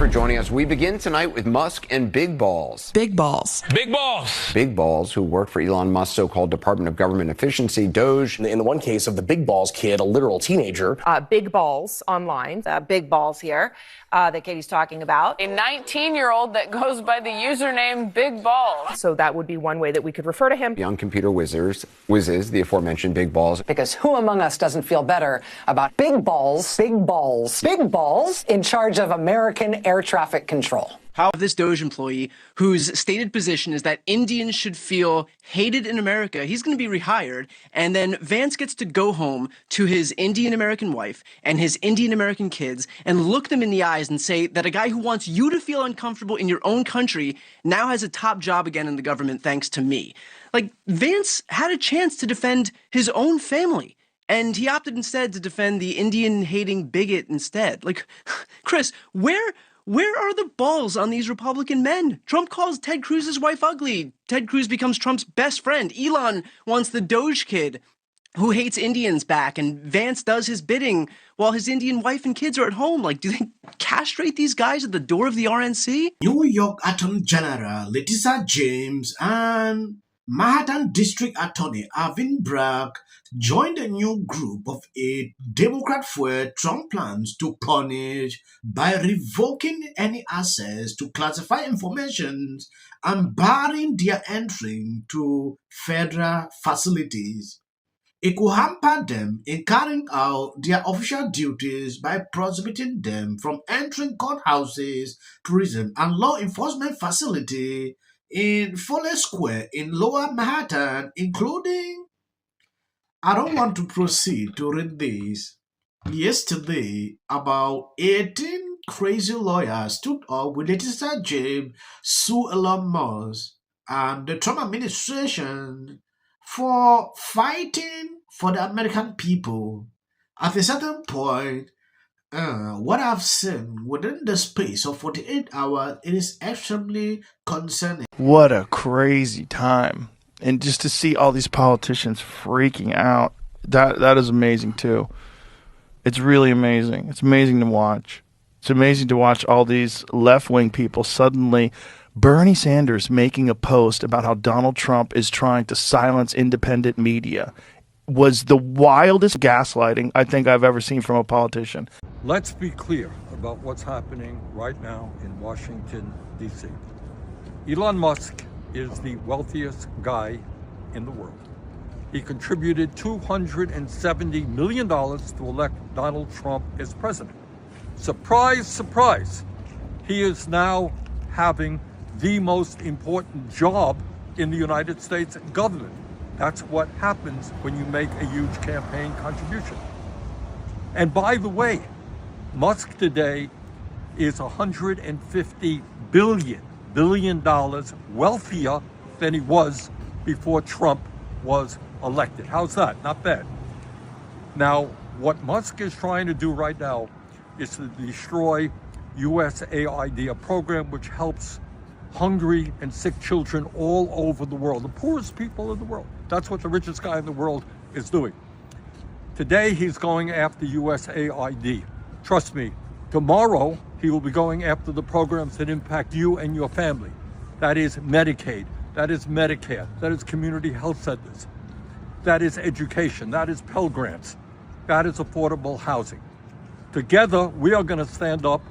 for joining us. We begin tonight with Musk and Big Balls. Big Balls. Big Balls. Big Balls, who work for Elon Musk's so-called Department of Government Efficiency, DOGE. In the one case of the Big Balls kid, a literal teenager. Big Balls online, Big Balls here that Katie's talking about. A 19-year-old that goes by the username Big Balls. So that would be one way that we could refer to him. Young computer whizzes, the aforementioned Big Balls. Because who among us doesn't feel better about big balls in charge of American air traffic control? How this DOGE employee, whose stated position is that Indians should feel hated in America, he's going to be rehired, and then Vance gets to go home to his Indian American wife and his Indian American kids and look them in the eyes and say that a guy who wants you to feel uncomfortable in your own country now has a top job again in the government thanks to me. Like, Vance had a chance to defend his own family, and he opted instead to defend the Indian-hating bigot instead. Like, Chris, where are the balls on these Republican men? Trump calls Ted Cruz's wife ugly. Ted Cruz becomes Trump's best friend. Elon wants the DOGE kid who hates Indians back, and Vance does his bidding while his Indian wife and kids are at home. Like, do they castrate these guys at the door of the RNC? New York Attorney General Letitia James and Manhattan District Attorney Alvin Bragg joined a new group of 8 Democrat-fueled Trump plans to punish by revoking any access to classified information and barring their entry to federal facilities. It could hamper them in carrying out their official duties by prohibiting them from entering courthouses, prison, and law enforcement facilities in Foley Square in Lower Manhattan, including... I don't want to proceed to read this. Yesterday, about 18 crazy lawyers stood up with Letitia James, sue Elon Musk, and the Trump administration for fighting for the American people. At a certain point, what I've seen within the space of 48 hours, it is extremely concerning. What a crazy time. And just to see all these politicians freaking out, that is amazing too. It's really amazing. It's amazing to watch. It's amazing to watch all these left-wing people suddenly. Bernie Sanders making a post about how Donald Trump is trying to silence independent media was the wildest gaslighting I think I've ever seen from a politician. Let's be clear about what's happening right now in Washington, D.C. Elon Musk is the wealthiest guy in the world. He contributed $270 million to elect Donald Trump as president. Surprise, surprise. He is now having the most important job in the United States government. That's what happens when you make a huge campaign contribution. And by the way, Musk today is $150 billion wealthier than he was before Trump was elected. How's that? Not bad. Now, what Musk is trying to do right now is to destroy USAID, a program which helps hungry and sick children all over the world, the poorest people in the world. That's what the richest guy in the world is doing. Today, he's going after USAID. Trust me, tomorrow, he will be going after the programs that impact you and your family. That is Medicaid, that is Medicare, that is community health centers, that is education, that is Pell Grants, that is affordable housing. Together, we are going to stand up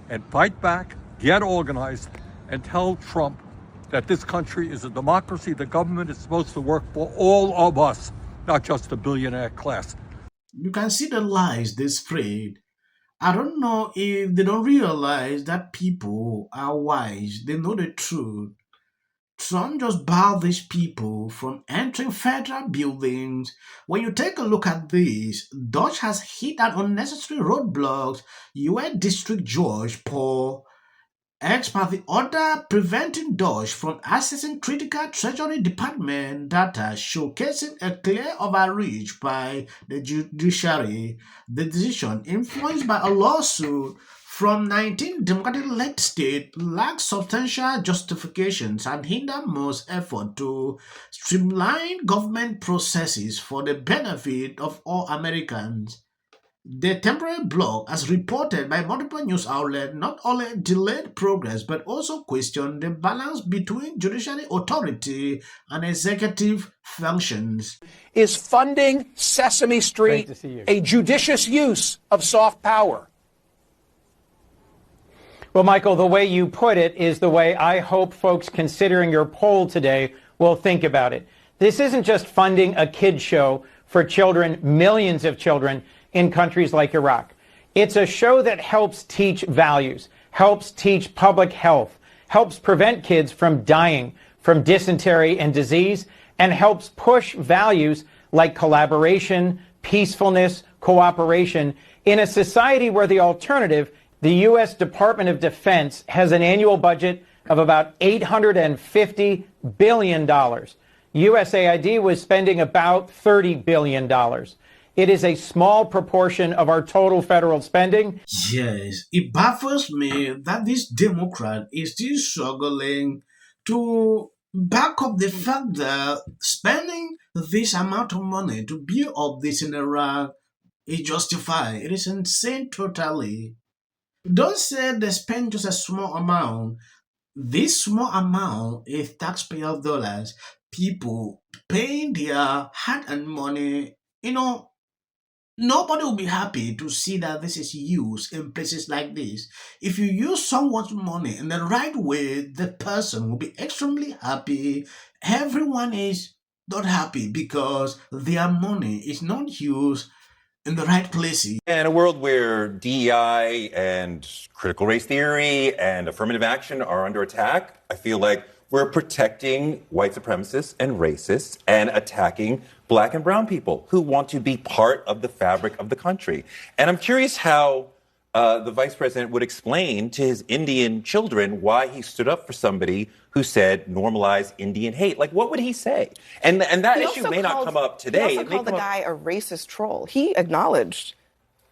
and fight back, get organized, and tell Trump that this country is a democracy. The government is supposed to work for all of us, not just the billionaire class. You can see the lies they spread. I don't know if they don't realize that people are wise. They know the truth. Trump just barred these people from entering federal buildings. When you take a look at this, DOGE has hit an unnecessary roadblocks. U.S. District Judge Paul expert the order preventing DOGE from accessing critical Treasury Department data, showcasing a clear overreach by the judiciary. The decision, influenced by a lawsuit from 19 Democratic-led states, lacks substantial justifications and hinder most effort to streamline government processes for the benefit of all Americans. The temporary block, as reported by multiple news outlets, not only delayed progress but also questioned the balance between judicial authority and executive functions. Is funding Sesame Street a judicious use of soft power? Well, Michael, the way you put it is the way I hope folks considering your poll today will think about it. This isn't just funding a kid show for children, millions of children in countries like Iraq. It's a show that helps teach values, helps teach public health, helps prevent kids from dying from dysentery and disease, and helps push values like collaboration, peacefulness, cooperation in a society where the alternative, the U.S. Department of Defense, has an annual budget of about $850 billion. USAID was spending about $30 billion. It is a small proportion of our total federal spending. Yes, it baffles me that this Democrat is still struggling to back up the fact that spending this amount of money to build up this in Iraq is justified. It is insane totally. Don't say they spend just a small amount. This small amount is taxpayer dollars, people paying their hard-earned money. Nobody will be happy to see that this is used in places like this. If you use someone's money in the right way, the person will be extremely happy. Everyone is not happy because their money is not used in the right places. In a world where DEI and critical race theory and affirmative action are under attack, I feel like we're protecting white supremacists and racists and attacking black and brown people who want to be part of the fabric of the country. And I'm curious how the vice president would explain to his Indian children why he stood up for somebody who said normalize Indian hate. Like, what would he say? And that issue may not come up today. He also called the guy a racist troll. He acknowledged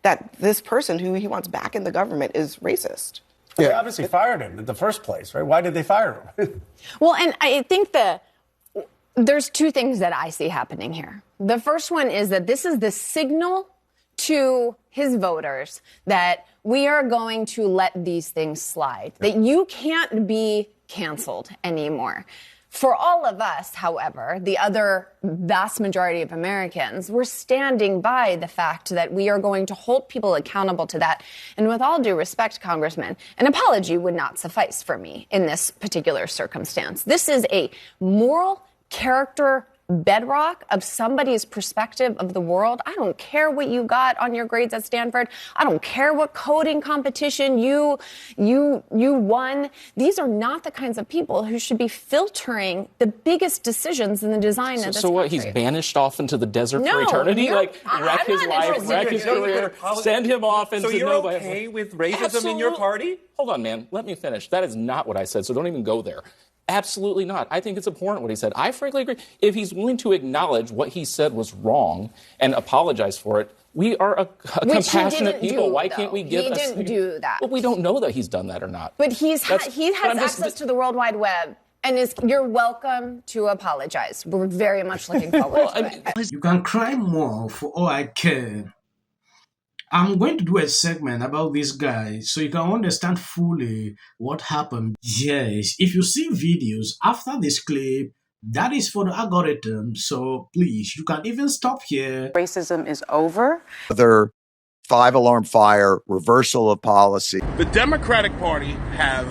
that this person who he wants back in the government is racist. They obviously fired him in the first place, right? Why did they fire him? Well, and I think there's two things that I see happening here. The first one is that this is the signal to his voters that we are going to let these things slide, that you can't be canceled anymore. For all of us, however, the other vast majority of Americans, we're standing by the fact that we are going to hold people accountable to that. And with all due respect, Congressman, an apology would not suffice for me in this particular circumstance. This is a moral character bedrock of somebody's perspective of the world. I don't care what you got on your grades at Stanford. I don't care what coding competition you won. These are not the kinds of people who should be filtering the biggest decisions in the design of this So what, country. he's banished off into the desert for eternity? Like, wreck his life, wreck his career, send him off into So you're okay with racism in your party? Hold on, man. Let me finish. That is not what I said, so don't even go there. Absolutely not. I think it's abhorrent what he said. I frankly agree. If he's willing to acknowledge what he said was wrong and apologize for it, we are a compassionate people. Why can't we give? He didn't do that. Well, we don't know that he's done that or not. But he has access to the World Wide Web, and you're welcome to apologize. We're very much looking forward to it. You can cry more for all I care. I'm going to do a segment about this guy so you can understand fully what happened. Yes, if you see videos after this clip, that is for the algorithm. So please, you can even stop here. Racism is over. Other 5-alarm fire, reversal of policy. The Democratic Party have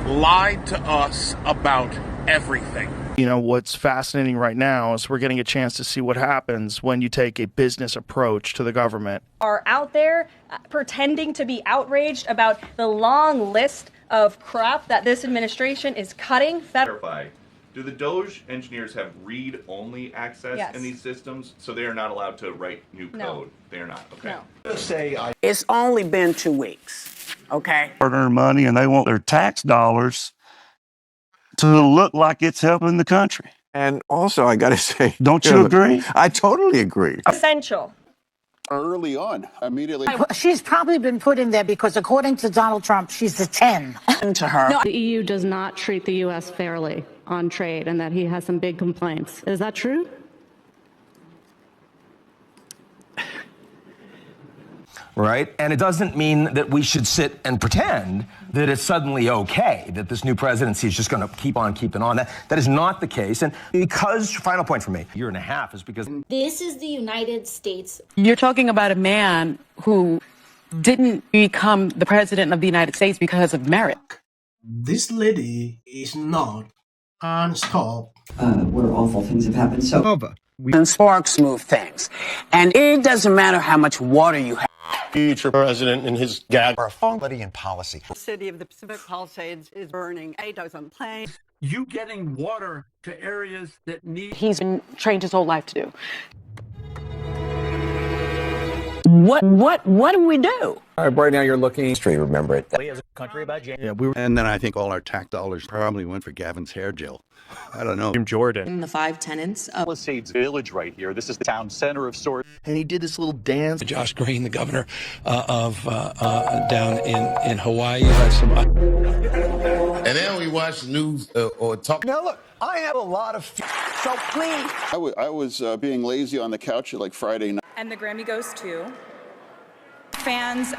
lied to us about everything. You know, what's fascinating right now is we're getting a chance to see what happens when you take a business approach to the government. Are out there pretending to be outraged about the long list of crap that this administration is cutting. Clarify. Do the DOGE engineers have read-only access in these systems? So they are not allowed to write new code? No. They are not. Okay. No. It's only been 2 weeks, okay? Earn money and they want their tax dollars to look like it's helping the country. And also, I got to say, don't you agree? I totally agree. Essential. Early on, immediately. She's probably been put in there because, according to Donald Trump, she's a 10. To her. No. The EU does not treat the U.S. fairly on trade and that he has some big complaints. Is that true? right? And it doesn't mean that we should sit and pretend that it's suddenly okay, that this new presidency is just going to keep on keeping on. That is not the case. And because, final point for me, a year and a half is because... This is the United States. You're talking about a man who didn't become the president of the United States because of merit. This lady is not unstopped. Where awful things have happened. So, and sparks move things. And it doesn't matter how much water you have. Future president and his gag are somebody in policy. The city of the Pacific Palisades is burning. A dozen planes. You getting water to areas that need... He's been trained his whole life to do. What do we do? Right now you're looking straight, remember it. As a country about James. Yeah, and then I think all our tax dollars probably went for Gavin's hair gel. I don't know. From Jordan. In the 5 tenants of Palisades Village right here. This is the town center of sorts. And he did this little dance. Josh Green, the governor of down in Hawaii. Had some... And then we watch news or talk. Now look, I have a lot of... So please. I was being lazy on the couch at like Friday night. And the Grammy goes to fans.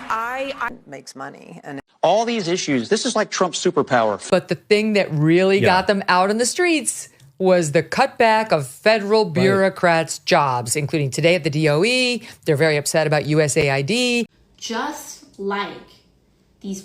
Makes money. And all these issues, this is like Trump's superpower. But the thing that really got them out on the streets was the cutback of federal bureaucrats' jobs, including today at the DOE. They're very upset about USAID. Just like these